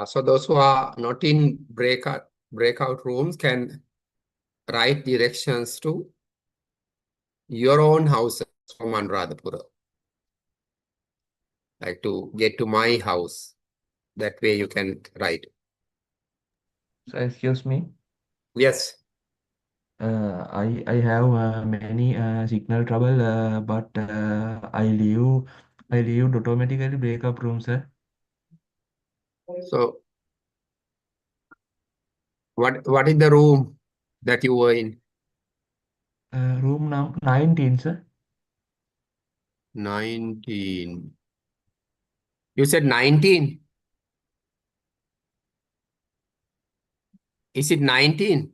So those who are not in breakout rooms can write directions to your own houses from Anuradhapura, like to get to my house. That way you can write. So excuse me. Yes. I have many signal trouble, but I leave automatically breakup room, sir. So what is the room that you were in? Room number 19, sir. 19. You said 19. Is it 19?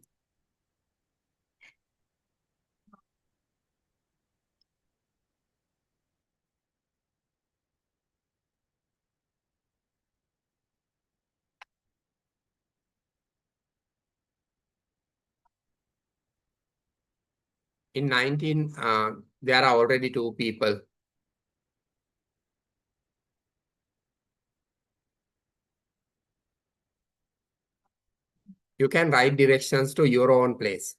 In 19, there are already two people. You can write directions to your own place.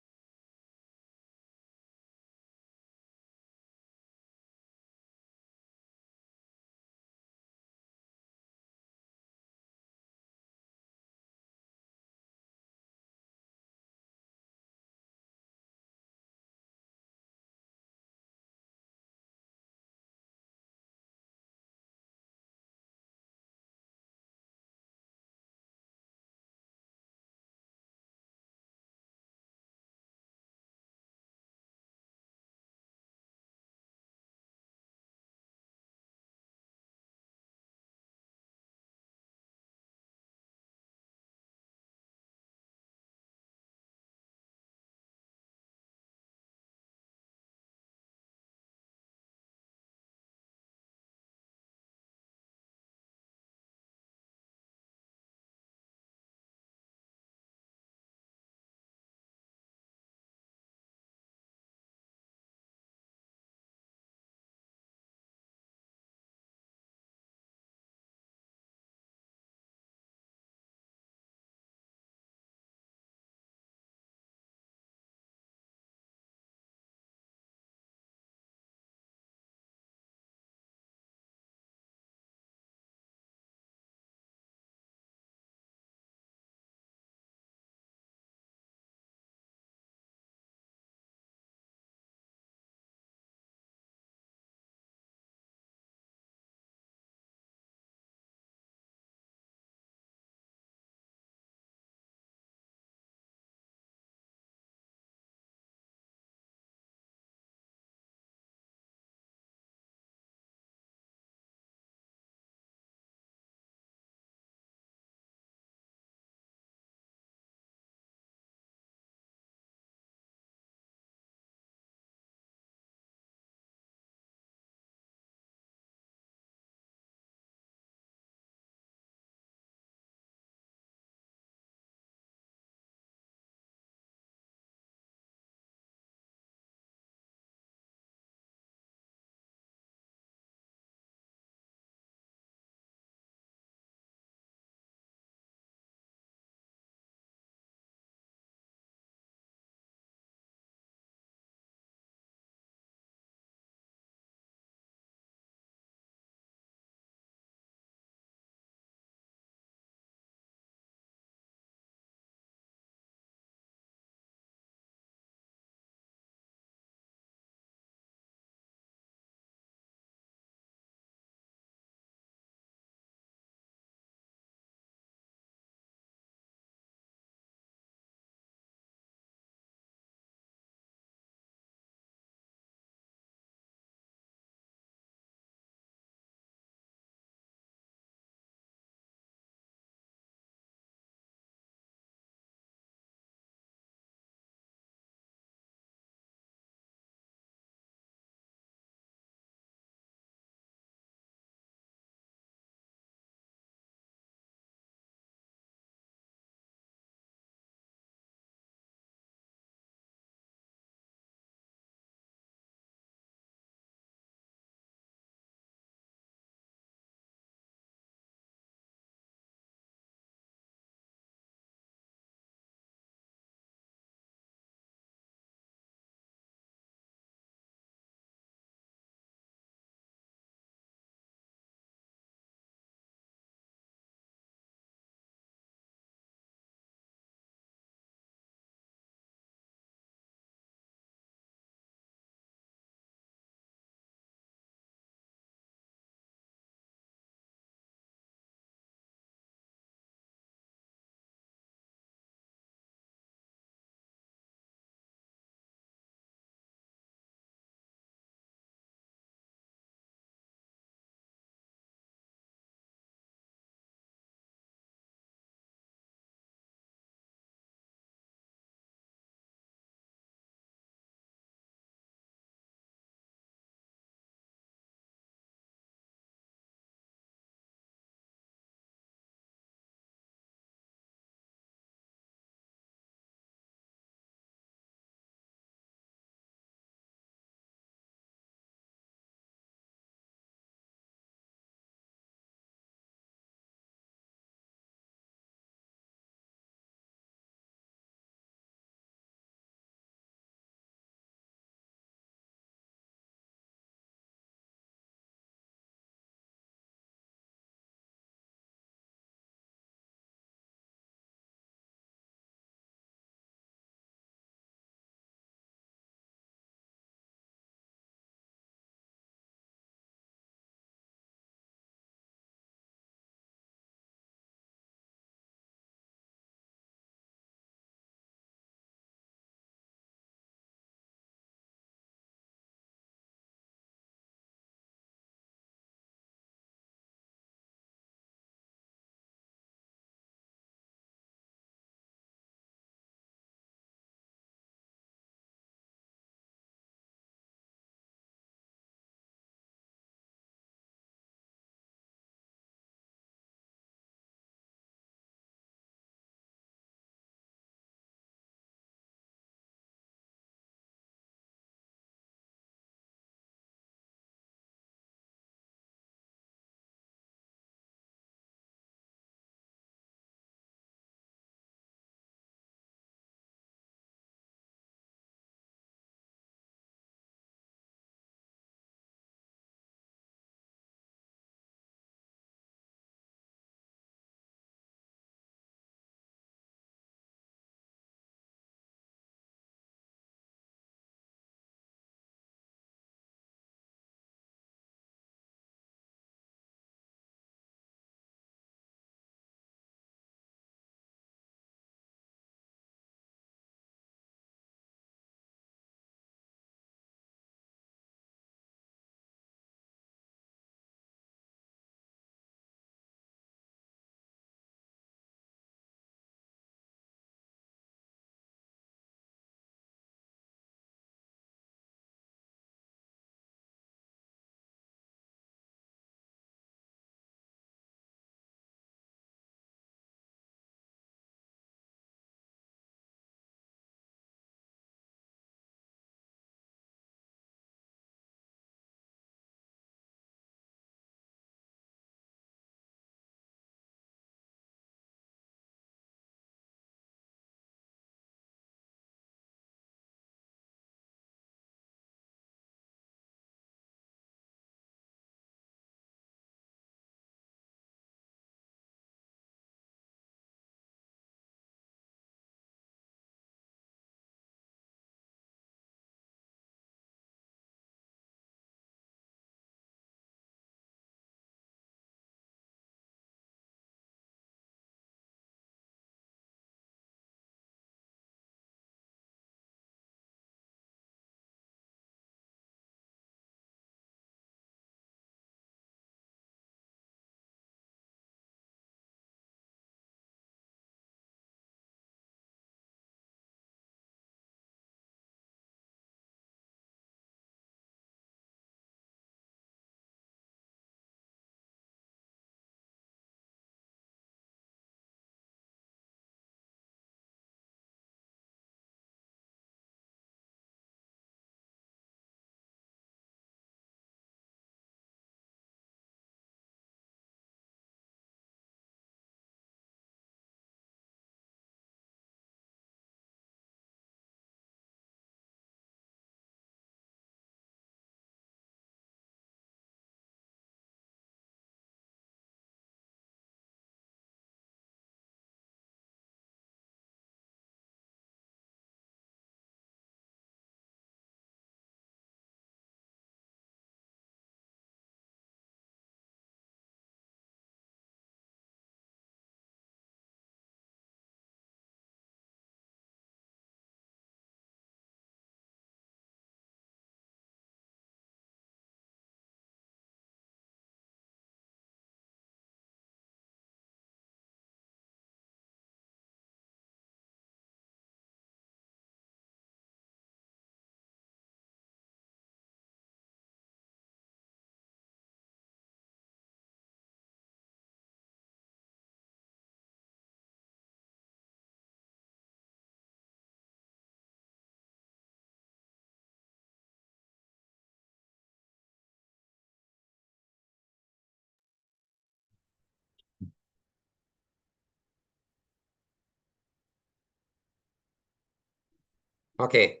Okay.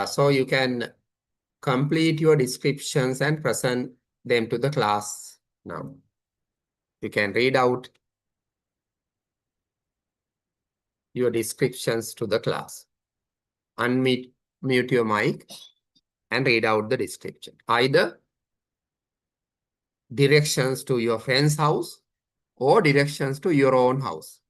So you can complete your descriptions and present them to the class now. You can read out your descriptions to the class. Mute your mic and read out the description. Either directions to your friend's house or directions to your own house.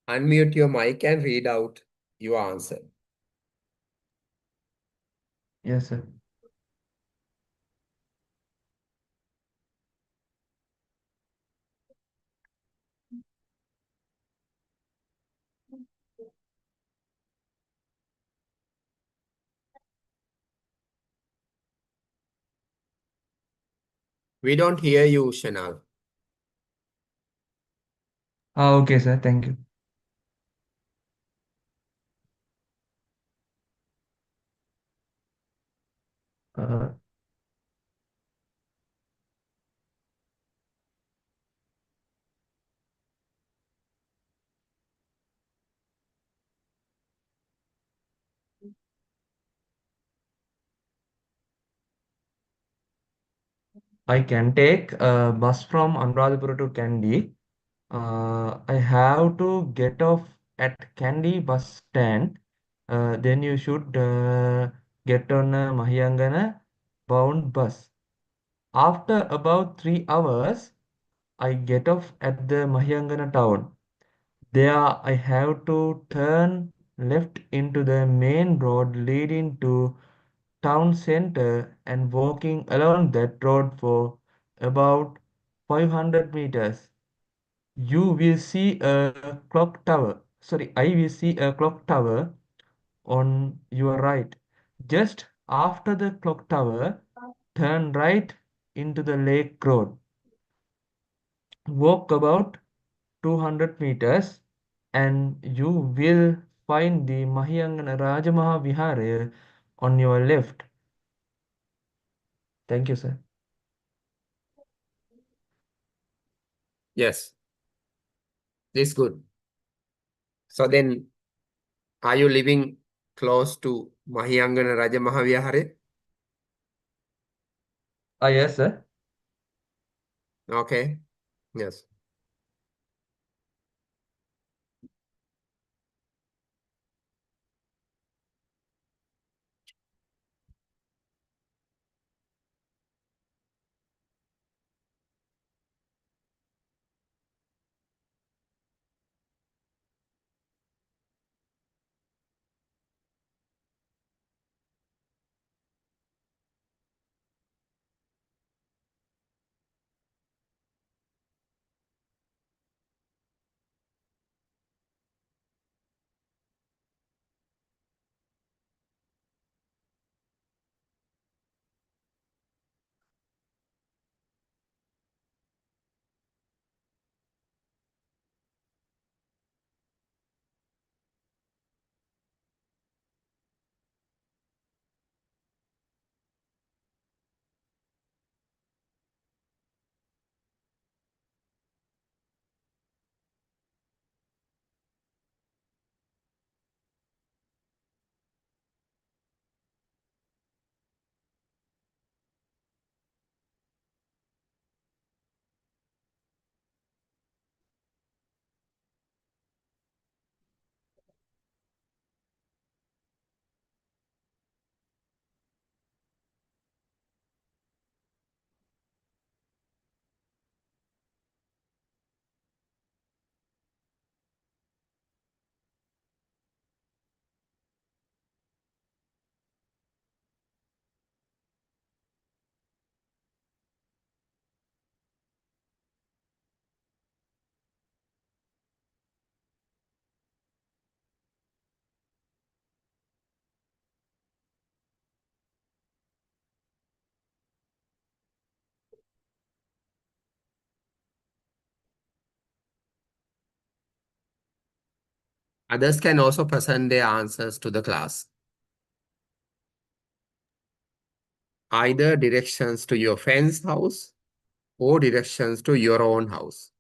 Unmute your mic and read out your answer. Yes, sir. We don't hear you, Shanal. Okay, sir. Thank you. Uh, I can take a bus from Anuradhapura to Kandy. I have to get off at Kandy bus stand. Then you should get on a Mahiyangana bound bus. After about 3 hours, I get off at the Mahiyangana town. There I have to turn left into the main road leading to town center and walking along that road for about 500 meters. You will see a clock tower. Sorry, I will see a clock tower on your right. Just after the clock tower, turn right into the lake road. Walk about 200 meters and you will find the Mahiyangana Rajamaha Vihara on your left. Thank you, sir. Yes, this is good. So then, are you living close to Mahiyangana Raja Mahavihare? Yes, sir. Okay, yes. Others can also present their answers to the class. Either directions to your friend's house or directions to your own house.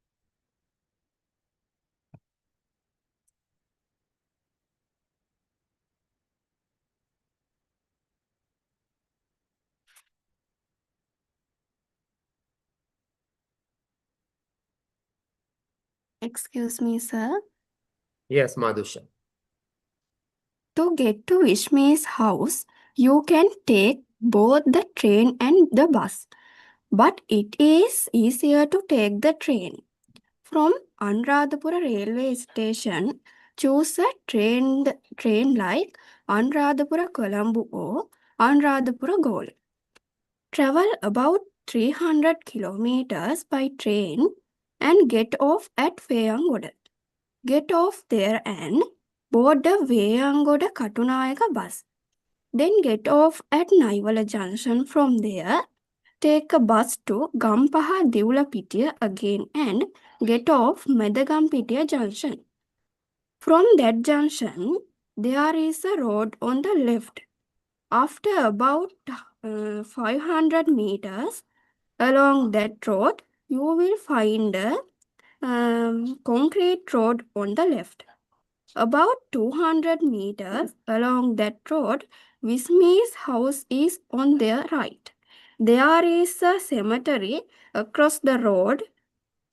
Excuse me, sir. Yes, Madhusha. To get to Vishmi's house, you can take both the train and the bus, but it is easier to take the train. From Anuradhapura railway station, choose a train like Anuradhapura Colombo or Anuradhapura Goal. Travel about 300 kilometers by train and get off at Veyangoda. Get off there and board the Veyangoda Katunayaka bus. Then get off at Naivala Junction. From there, take a bus to Gampaha Devulapitiya again and get off Medagampitiya Junction. From that junction, there is a road on the left. After about 500 meters along that road, you will find a concrete road on the left. About 200 meters along that road, Vismi's house is on their right. There is a cemetery across the road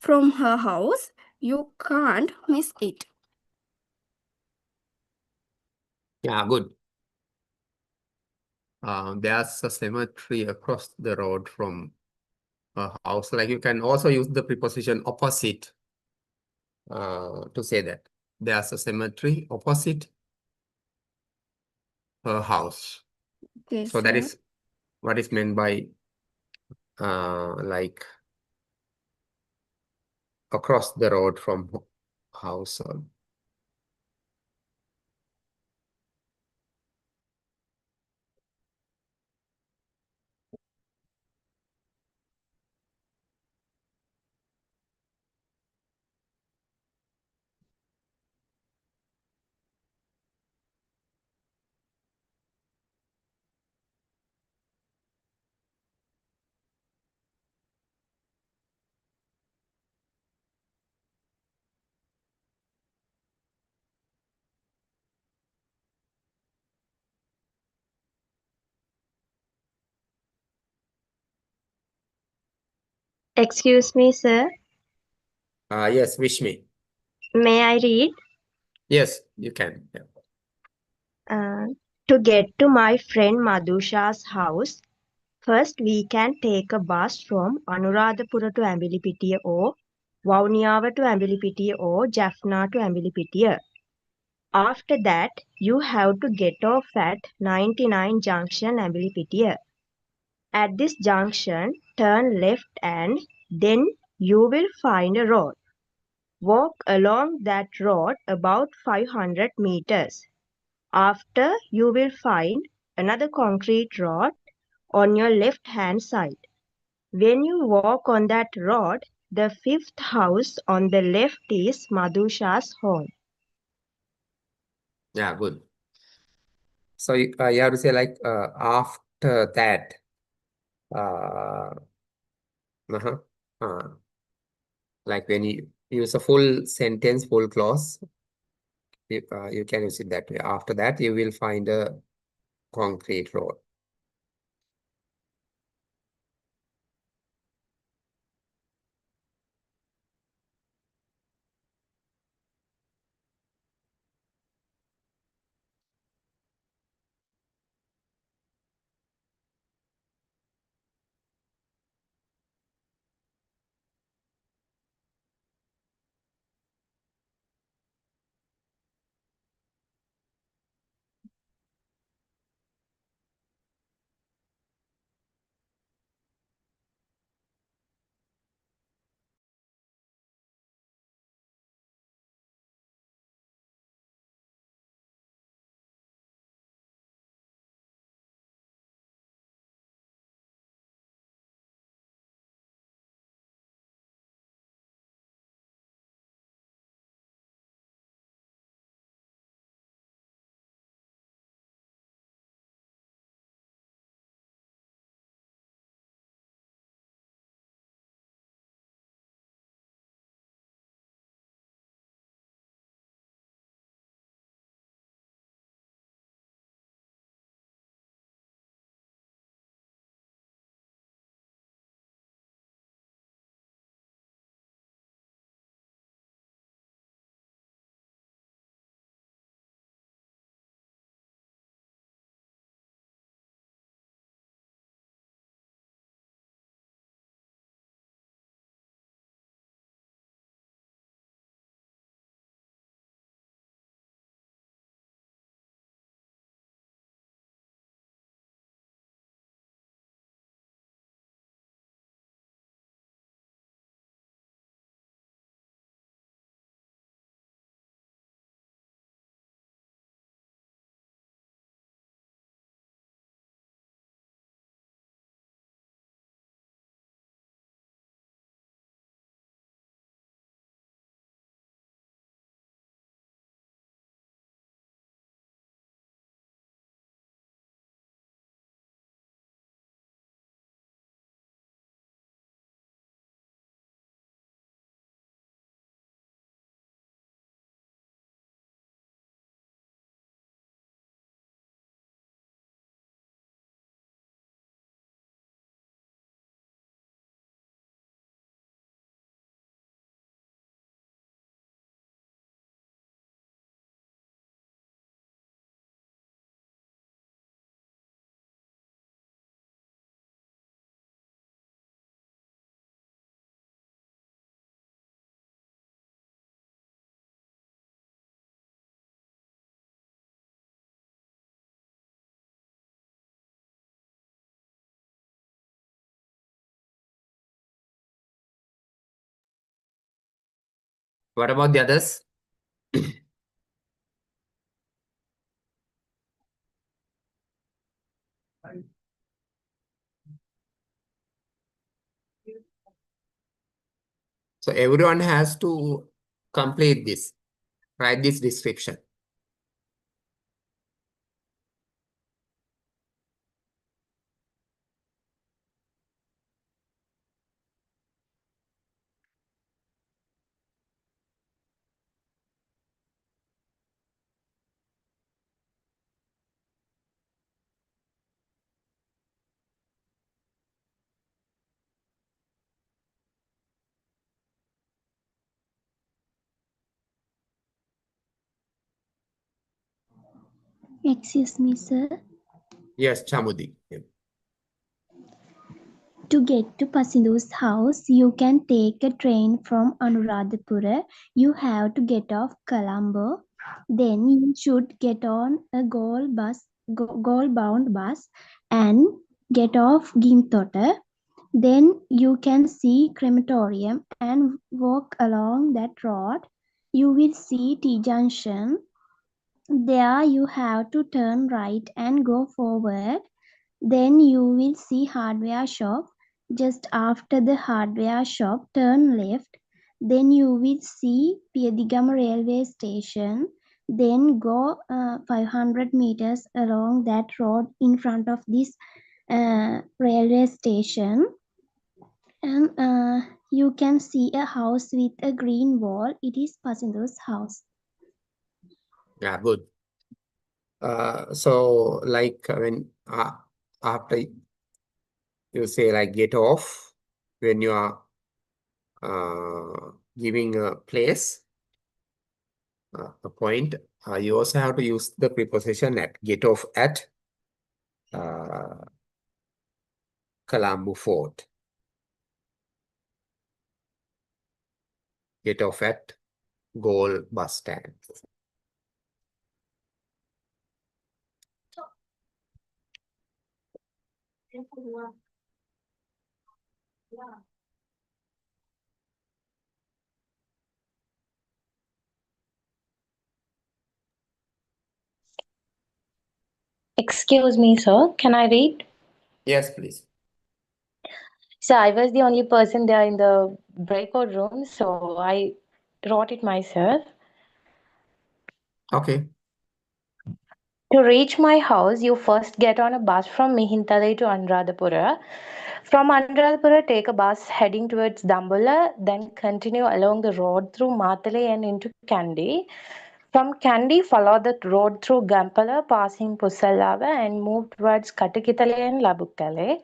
from her house. You can't miss it. Yeah, good. There's a cemetery across the road from a house. Like you can also use the preposition opposite to say that. There's a cemetery opposite her house. Okay, So that sir. is what is meant by like across the road from house. Excuse me, sir. Yes, wish me. May I read? Yes, you can. Yeah. Uh, to get to my friend Madhusha's house, first we can take a bus from Anuradhapura to Ambilipitiya or Vavuniyawa to Ambilipitiya or Jaffna to Ambilipitiya. After that, you have to get off at 99 Junction, Ambilipitiya. At this junction, turn left and then you will find a road. Walk along that road about 500 meters. After, you will find another concrete road on your left-hand side. When you walk on that road, the fifth house on the left is Madhusha's home. Yeah, good. So you have to say like after that. Uh, uh-huh. Like when you use a full sentence, full clause, you can use it that way. After that, you will find a concrete road. What about the others? So everyone has to complete this, write this description. Excuse me, sir. Yes, Chamudi. Yeah. To get to Pasindu's house, you can take a train from Anuradhapura. You have to get off Colombo. Then you should get on a goal-bound bus and get off Gintota. Then you can see crematorium and walk along that road. You will see T Junction. There you have to turn right and go forward. Then you will see hardware shop. Just after the hardware shop, turn left. Then you will see Piedigama railway station. Then go 500 meters along that road in front of this railway station. And you can see a house with a green wall. It is Pasindu's house. Yeah, good. So like when after you say like get off, when you are giving a place, a point, you also have to use the preposition at. Get off at Colombo Fort. Get off at Goal bus stand. Excuse me, sir. Can I read? Yes, please. So I was the only person there in the breakout room, so I wrote it myself. Okay. To reach my house, you first get on a bus from Mihintale to Anuradhapura. From Anuradhapura, take a bus heading towards Dambulla, then continue along the road through Matale and into Kandy. From Kandy, follow the road through Gampala, passing Pusallava, and move towards Katakitale and Labukkale.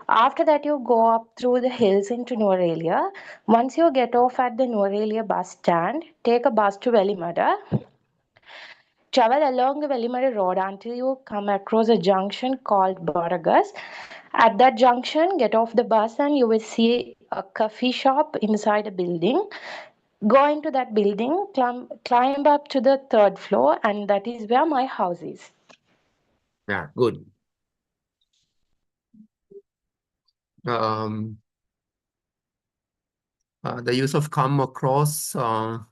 After that, you go up through the hills into Nuwara. Once you get off at the Nuwara bus stand, take a bus to Velimada. Travel along the Velimada road until you come across a junction called Boragas. At that junction, get off the bus and you will see a coffee shop inside a building. Go into that building, climb up to the third floor, and that is where my house is. Yeah, good. The use of come across, so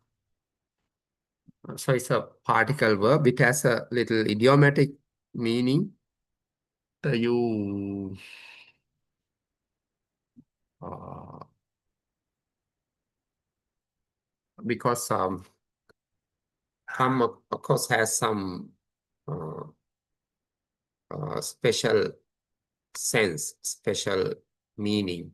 it's a particle verb. It has a little idiomatic meaning. You because come across has some special sense, special meaning.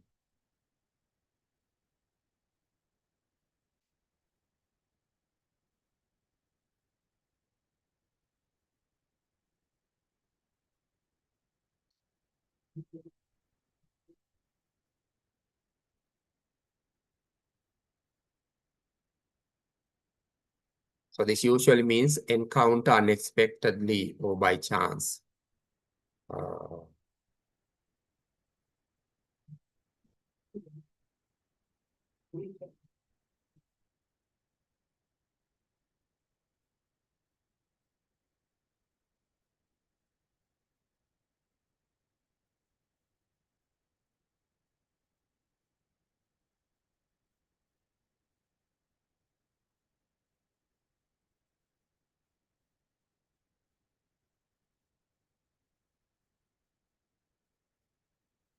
So this usually means encounter unexpectedly or by chance.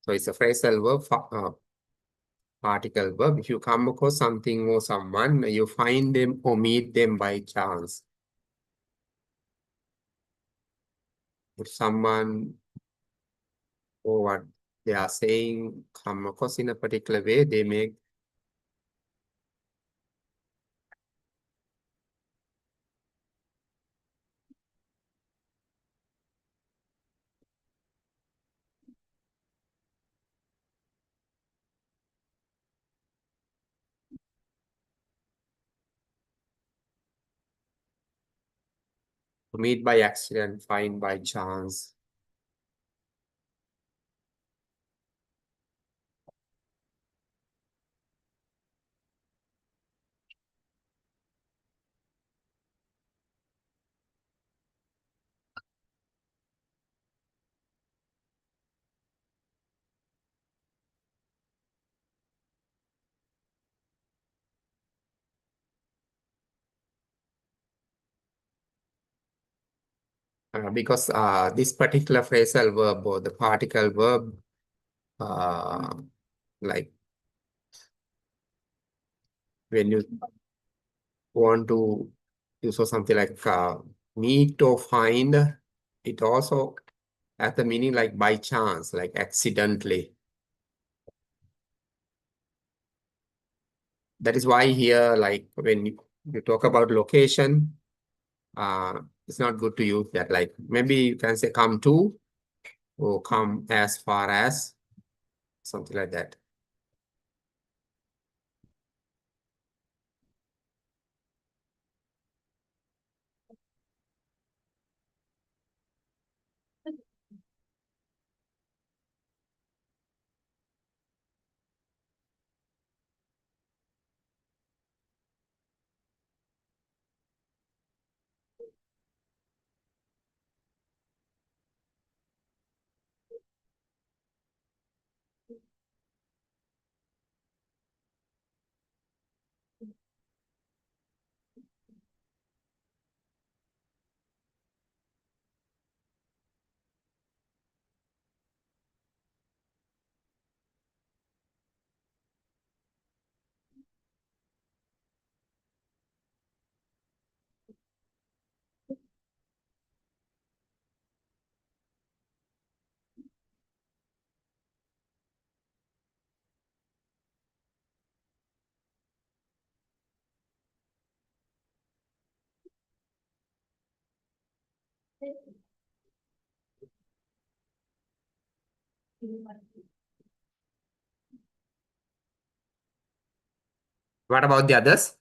So it's a phrasal verb, particle verb. If you come across something or someone, you find them or meet them by chance. If someone or what they are saying come across in a particular way, they make meet by accident, find by chance. Because this particular phrasal verb or the particle verb, like when you want to use something like meet or find, it also has the meaning like by chance, like accidentally. That is why here, like when you talk about location, it's not good to use that. Like maybe you can say come to or come as far as, something like that. What about the others?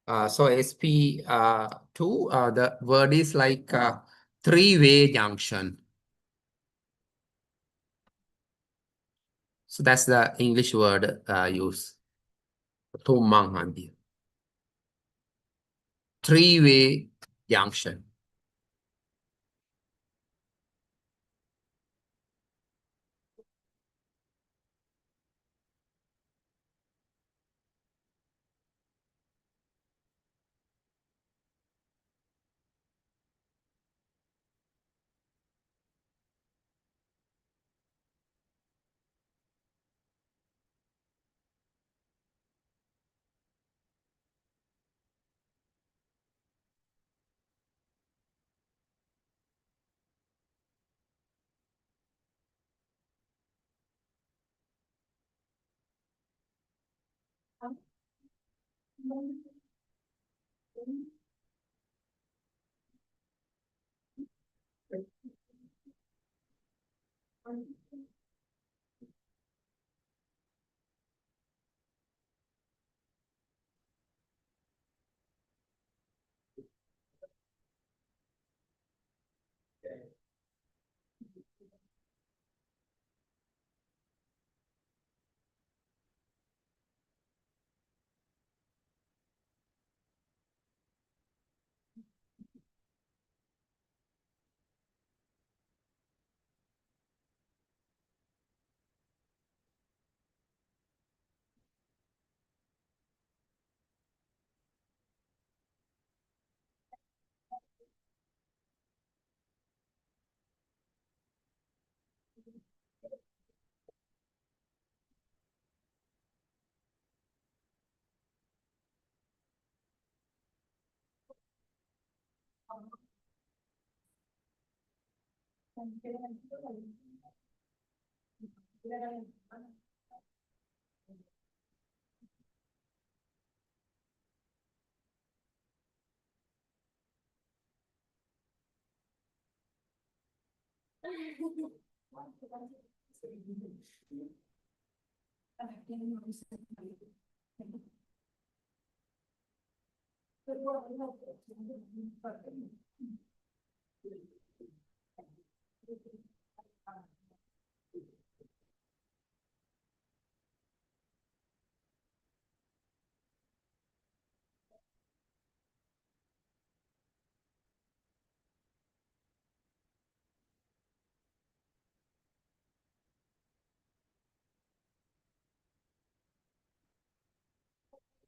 So SP2, the word is like three-way junction. So that's the English word used. Tumang handi. Three-way junction.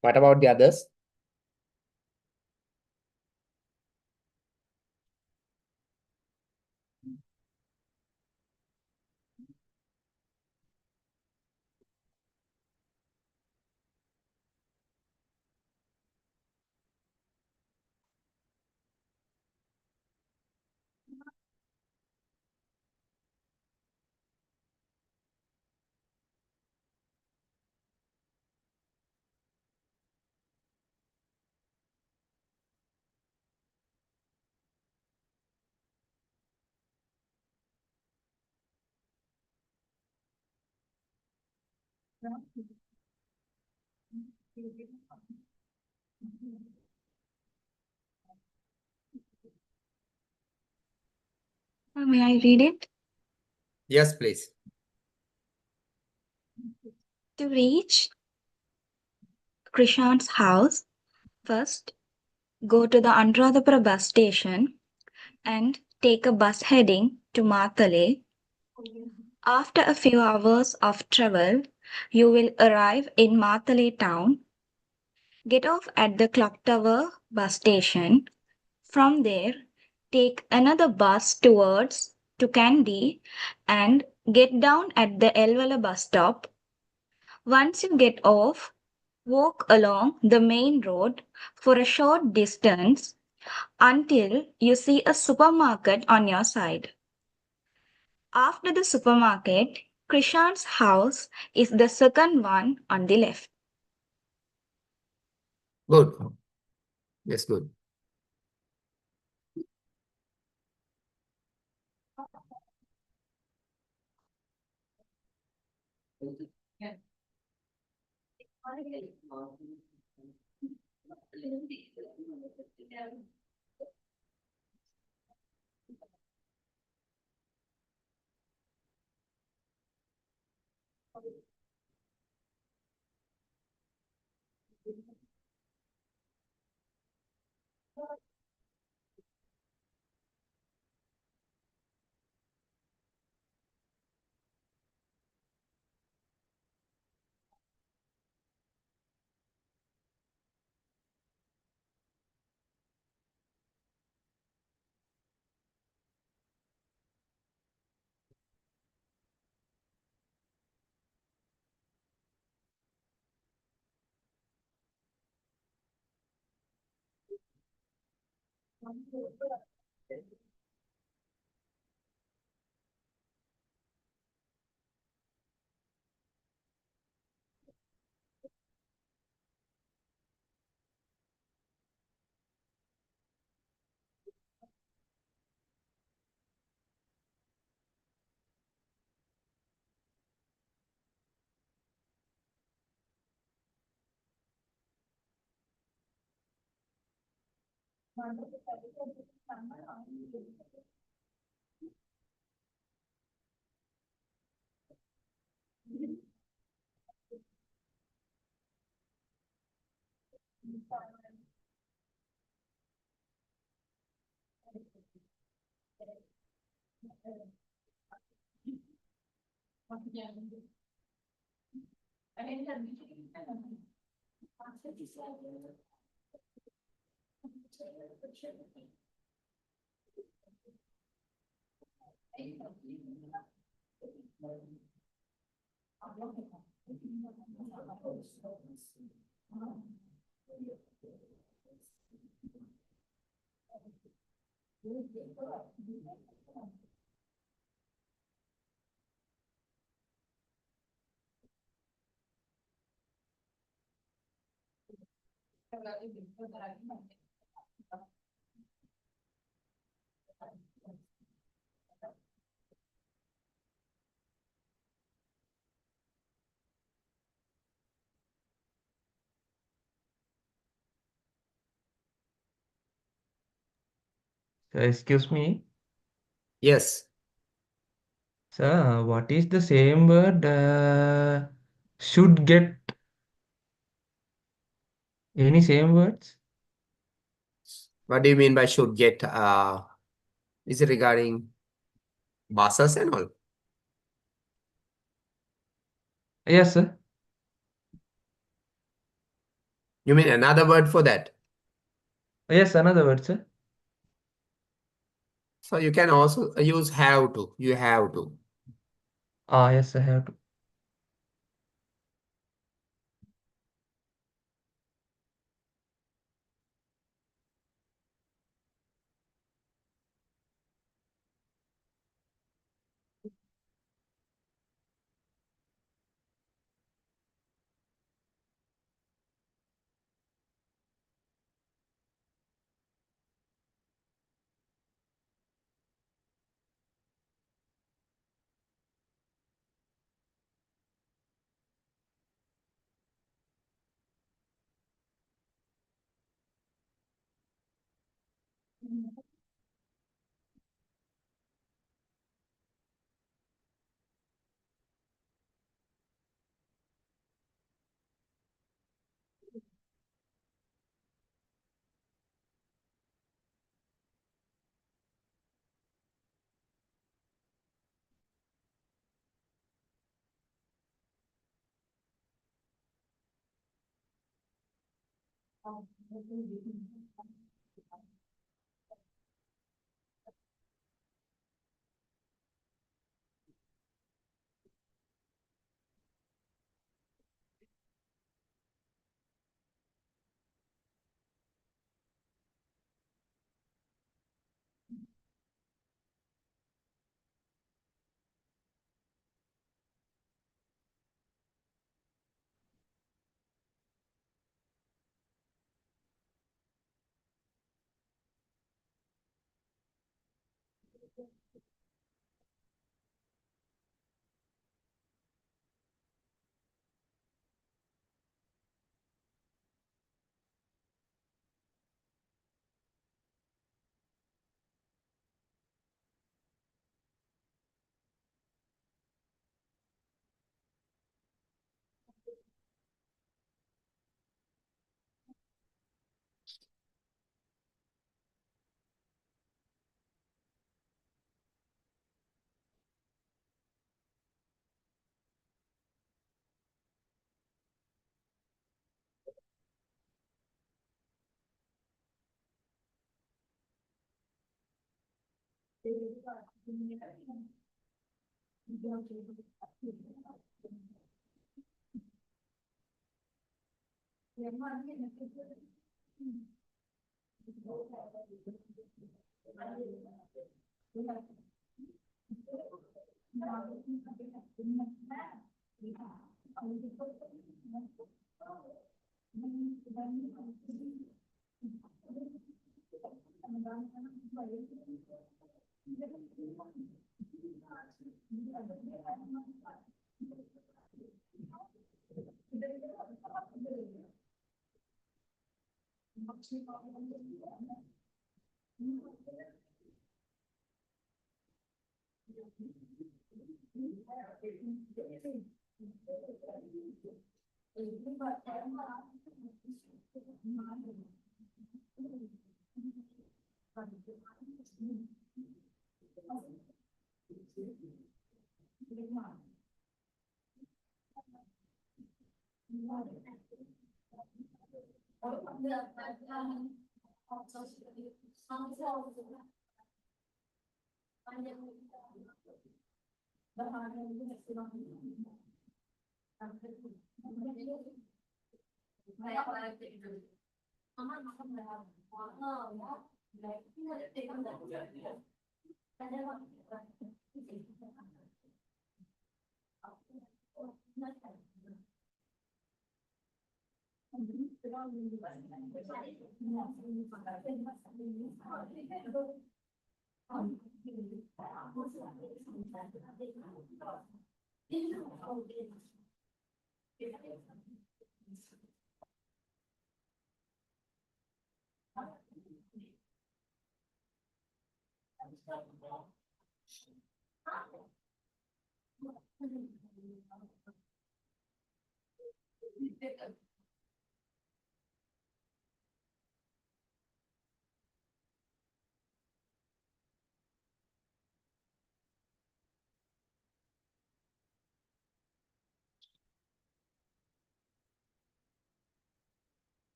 What about the others? May I read it? Yes, please. To reach Krishan's house, first go to the Anuradhapura bus station and take a bus heading to Matale. After a few hours of travel, you will arrive in Matale town. Get off at the Clock Tower bus station. From there, take another bus towards to Kandy and get down at the Elvala bus stop. Once you get off, walk along the main road for a short distance until you see a supermarket on your side. After the supermarket, Krishan's house is the second one on the left. Good. Yes, good. Excuse me, Yes. sir. What is the same word? Should get any same words? What do you mean by should get? Is it regarding buses and all? Yes, sir. You mean another word for that? Yes, another word, sir. So you can also use have to. You have to. Ah, yes, I have to.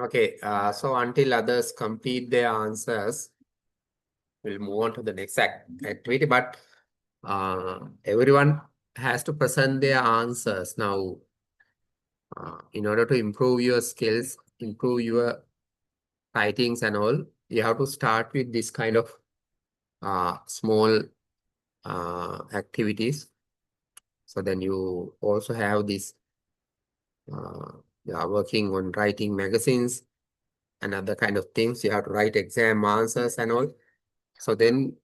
Okay, so until others complete their answers, we'll move on to the next activity. But everyone has to present their answers now. In order to improve your skills, improve your writings and all, you have to start with this kind of small activities. So then you also have this, you are working on writing magazines and other kind of things. You have to write exam answers and all. So then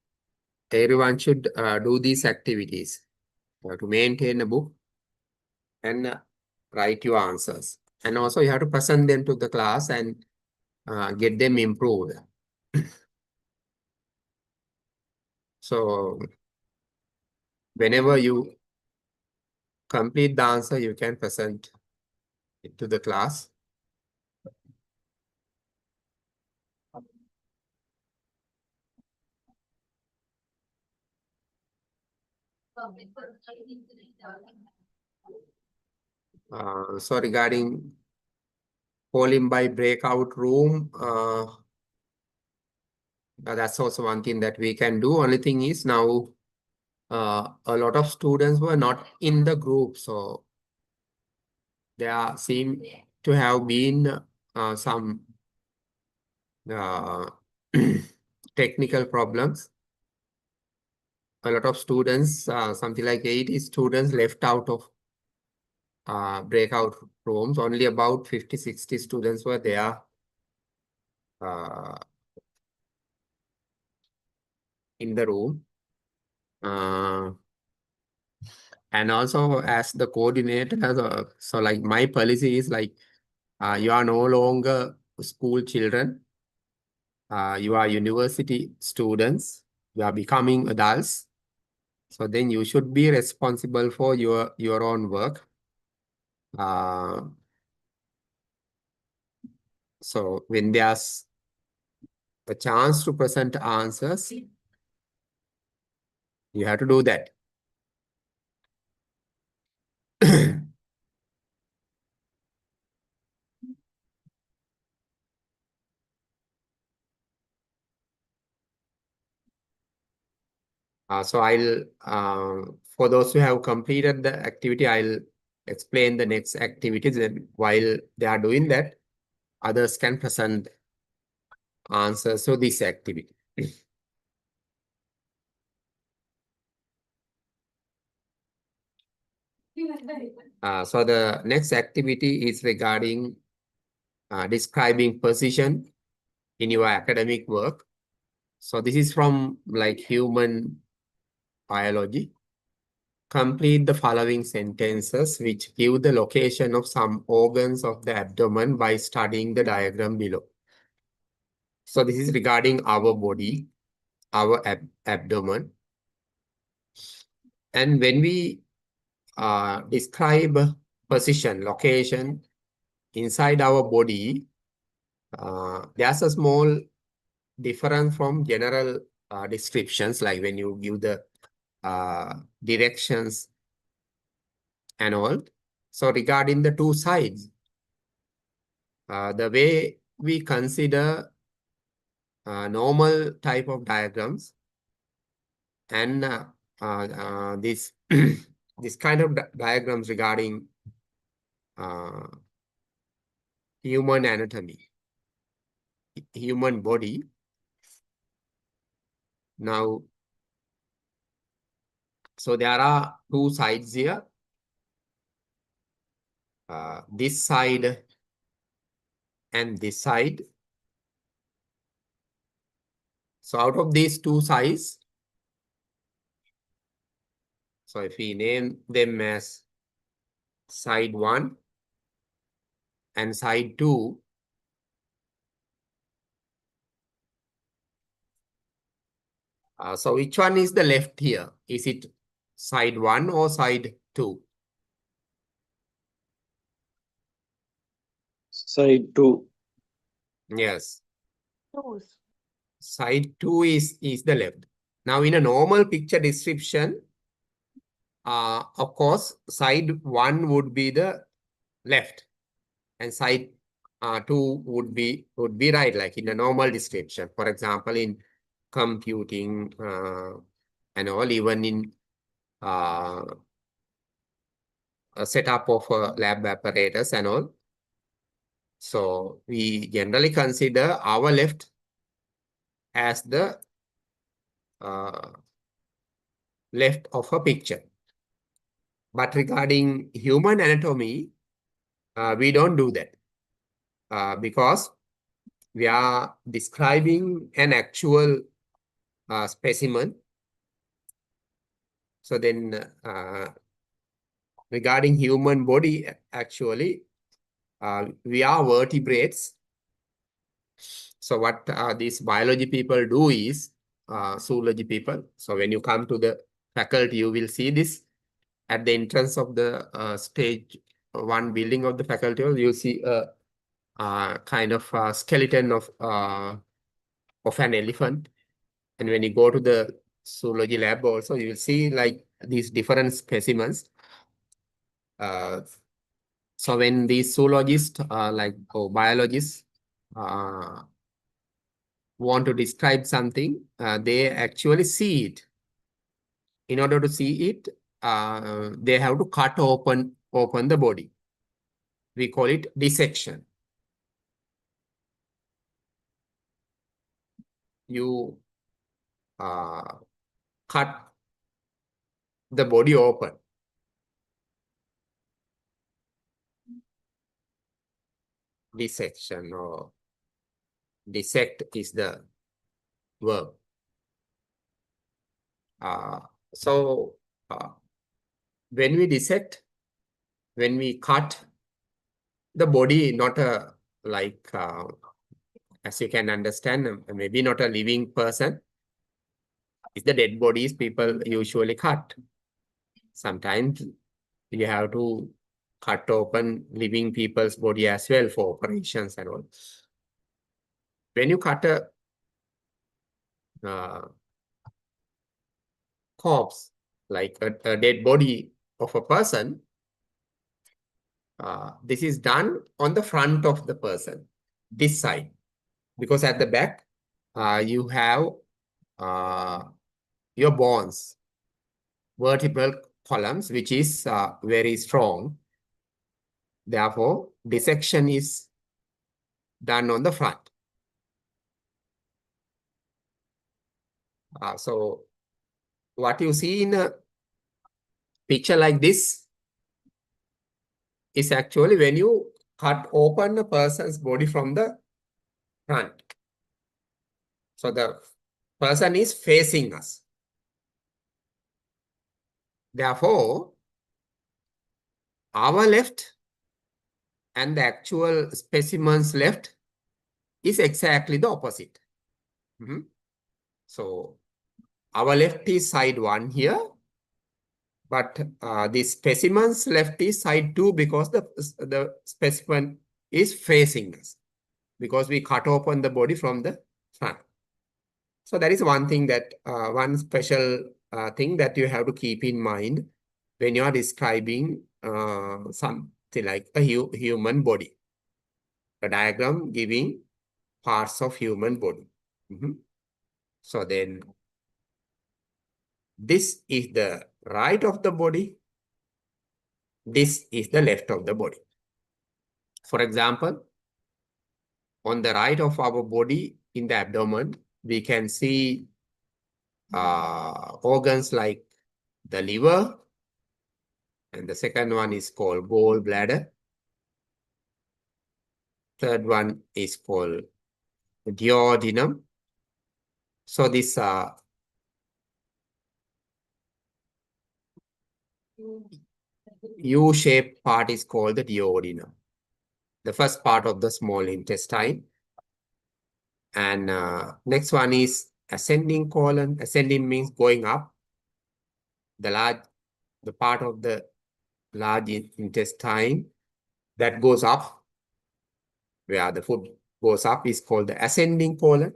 everyone should do these activities. You have to maintain a book and write your answers. And also you have to present them to the class and get them improved. So whenever you complete the answer, you can present to the class. So regarding polling by breakout room, that's also one thing that we can do. Only thing is now a lot of students were not in the group, so there seem to have been some technical problems. A lot of students, something like 80 students left out of breakout rooms. Only about 50-60 students were there in the room. And also as the coordinator, so like my policy is like, you are no longer school children. You are university students. You are becoming adults. So then you should be responsible for your own work. So when there's a chance to present answers, you have to do that. So for those who have completed the activity, I'll explain the next activities, and while they are doing that, others can present answers to this activity. So the next activity is regarding describing position in your academic work. So this is from like human biology. Complete the following sentences which give the location of some organs of the abdomen by studying the diagram below. So this is regarding our body, our abdomen. And when we describe position, location inside our body, there's a small difference from general descriptions, like when you give the directions and all. So regarding the two sides, the way we consider normal type of diagrams and this this kind of diagrams regarding human anatomy, human body. Now, so there are two sides here. This side and this side. So out of these two sides, so if we name them as side 1 and side 2, so which one is the left here? Is it side 1 or side 2? Side 2. Yes. Choose. Side 2 is the left. Now in a normal picture description, of course, side 1 would be the left and side 2 would be right, like in a normal description. For example, in computing and all, even in a setup of lab apparatus and all. So we generally consider our left as the left of a picture. But regarding human anatomy, we don't do that because we are describing an actual specimen. So then regarding human body, actually, we are vertebrates. So what these biology people do is, zoology people, so when you come to the faculty, you will see this at the entrance of the stage one building of the faculty hall, you see a kind of skeleton of an elephant. And when you go to the zoology lab also, you will see like these different specimens. So when these zoologists or biologists want to describe something, they actually see it. In order to see it, they have to cut open the body. We call it dissection. You cut the body open. Dissection or dissect is the verb. So when we dissect, when we cut the body, not as you can understand, maybe not a living person. It's the dead bodies people usually cut. Sometimes you have to cut open living people's body as well for operations and all. When you cut a corpse, like a dead body of a person, this is done on the front of the person, this side. Because at the back, you have your bones, vertebral columns, which is very strong. Therefore, dissection is done on the front. So what you see in a picture like this is actually when you cut open a person's body from the front. So the person is facing us. Therefore, our left and the actual specimen's left is exactly the opposite. So our left is side 1 here, but the specimen's left is side 2 because the specimen is facing us, because we cut open the body from the front. So that is one thing that, one special thing that you have to keep in mind when you are describing something like a human body. A diagram giving parts of human body. So then, this is the right of the body. This is the left of the body. For example, on the right of our body in the abdomen, we can see organs like the liver, and the second one is called gallbladder. Third one is called duodenum. So this U-shaped part is called the duodenum, the first part of the small intestine. And next one is ascending colon. Ascending means going up. The part of the large intestine that goes up, where the food goes up, is called the ascending colon.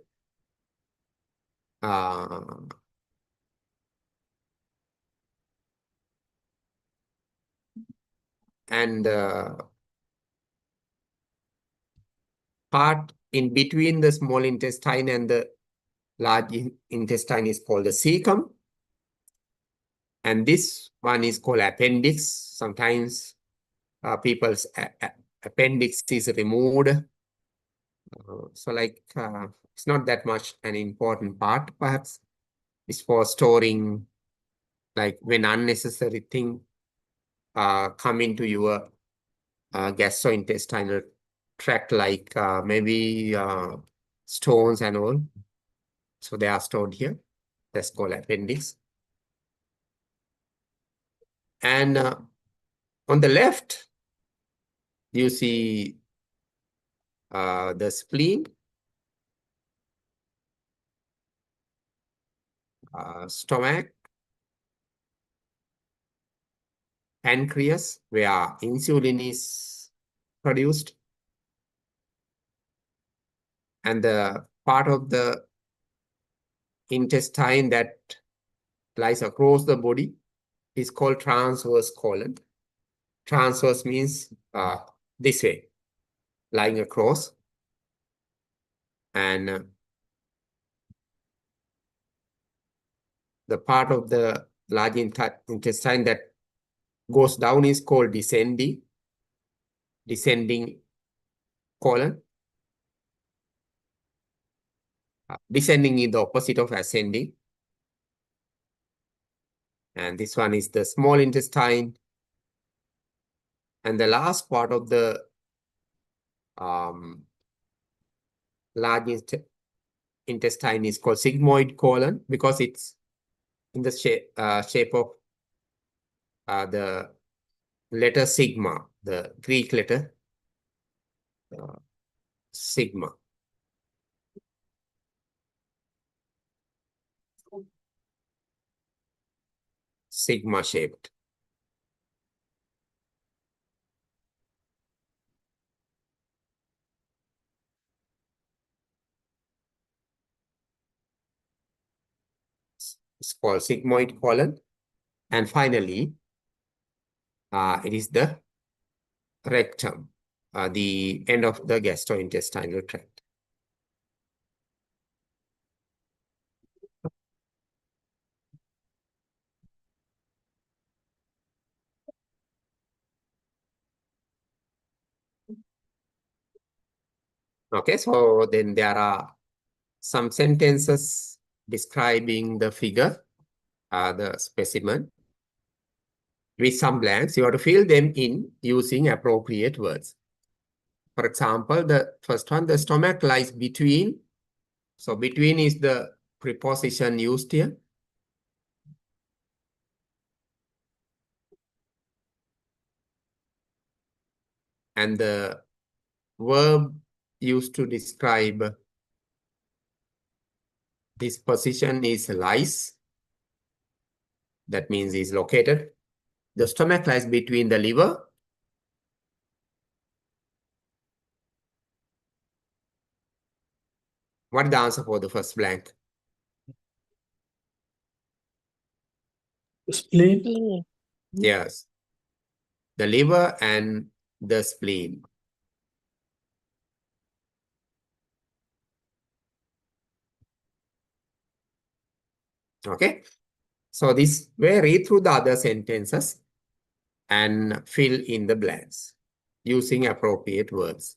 And part in between the small intestine and the large intestine is called the cecum. And this one is called appendix. Sometimes people's appendix is removed. So like, it's not that much an important part, perhaps. It's for storing, like when unnecessary thing come into your gastrointestinal tract, like maybe stones and all. So they are stored here. That's called appendix. And on the left, you see the spleen, stomach, pancreas, where insulin is produced, and the part of the intestine that lies across the body is called transverse colon. Transverse means this way, lying across, and the part of the large intestine that goes down is called descending colon. Descending is the opposite of ascending. And this one is the small intestine. And the last part of the large intestine is called sigmoid colon because it's in the shape of the letter sigma, the Greek letter sigma. Sigma shaped. It's called sigmoid colon. And finally, it is the rectum, the end of the gastrointestinal tract. Okay, so then there are some sentences describing the figure, the specimen, with some blanks. You have to fill them in using appropriate words. For example, the first one, the stomach lies between. So between is the preposition used here. And the verb used to describe this position is lies. That means is located. The stomach lies between the liver. What is the answer for the first blank? Spleen. Yes. The liver and the spleen. Okay. So this way, read through the other sentences and fill in the blanks using appropriate words.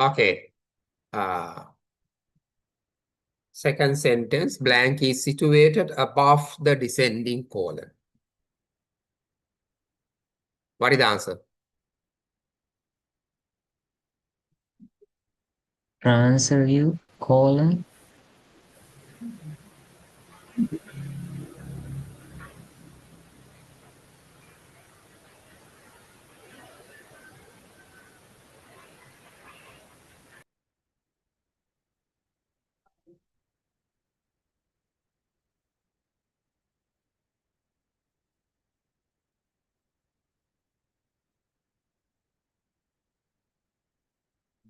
Okay. Second sentence, blank is situated above the descending colon. What is the answer? Transfer colon.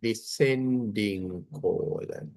Descending colon.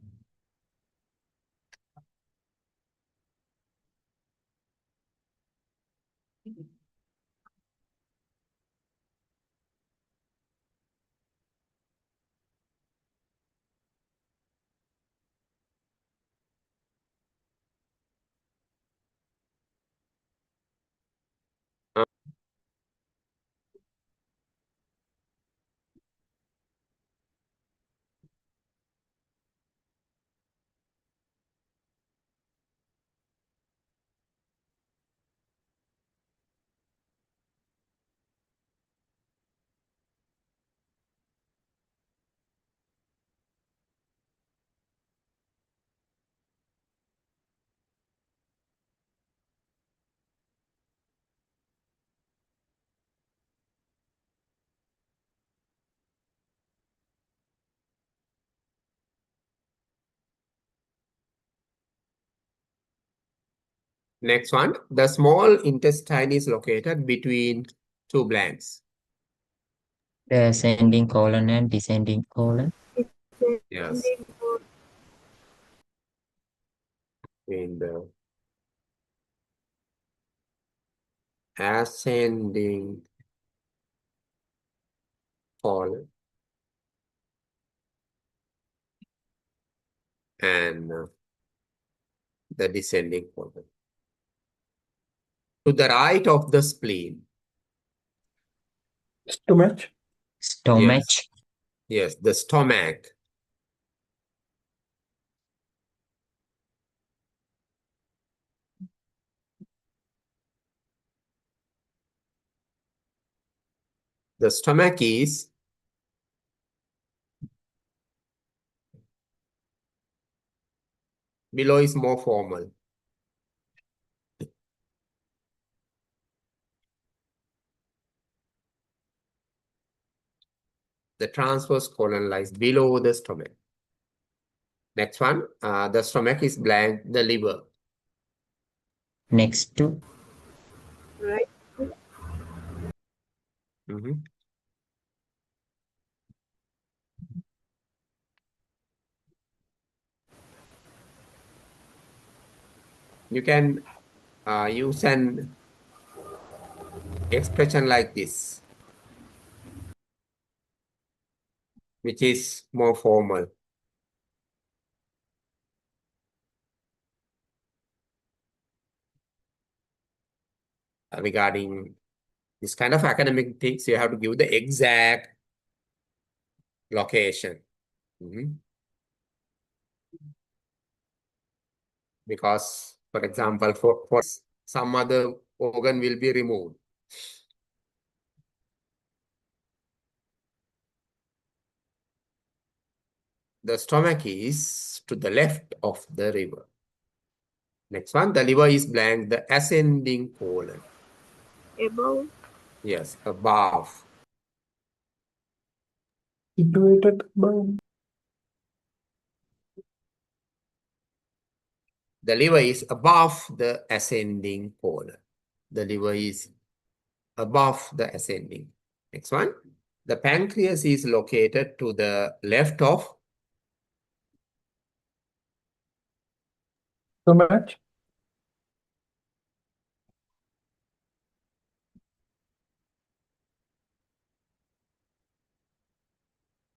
Next one, the small intestine is located between two blanks. The ascending colon and descending colon. Yes. In the ascending colon and the descending colon. To the right of the spleen. Stomach. Stomach. Yes, the stomach. The stomach is below is more formal. The transverse colon lies below the stomach. Next one, the stomach is blank, the liver. Next to. Right. You can use an expression like this, which is more formal. Regarding this kind of academic things, you have to give the exact location. Because, for example, for some other organ will be removed. The stomach is to the left of the liver. Next one, the liver is blank, the ascending colon. Above. Yes, above. Situated above. The liver is above the ascending colon. The liver is above the ascending. Next one, the pancreas is located to the left of Stomach.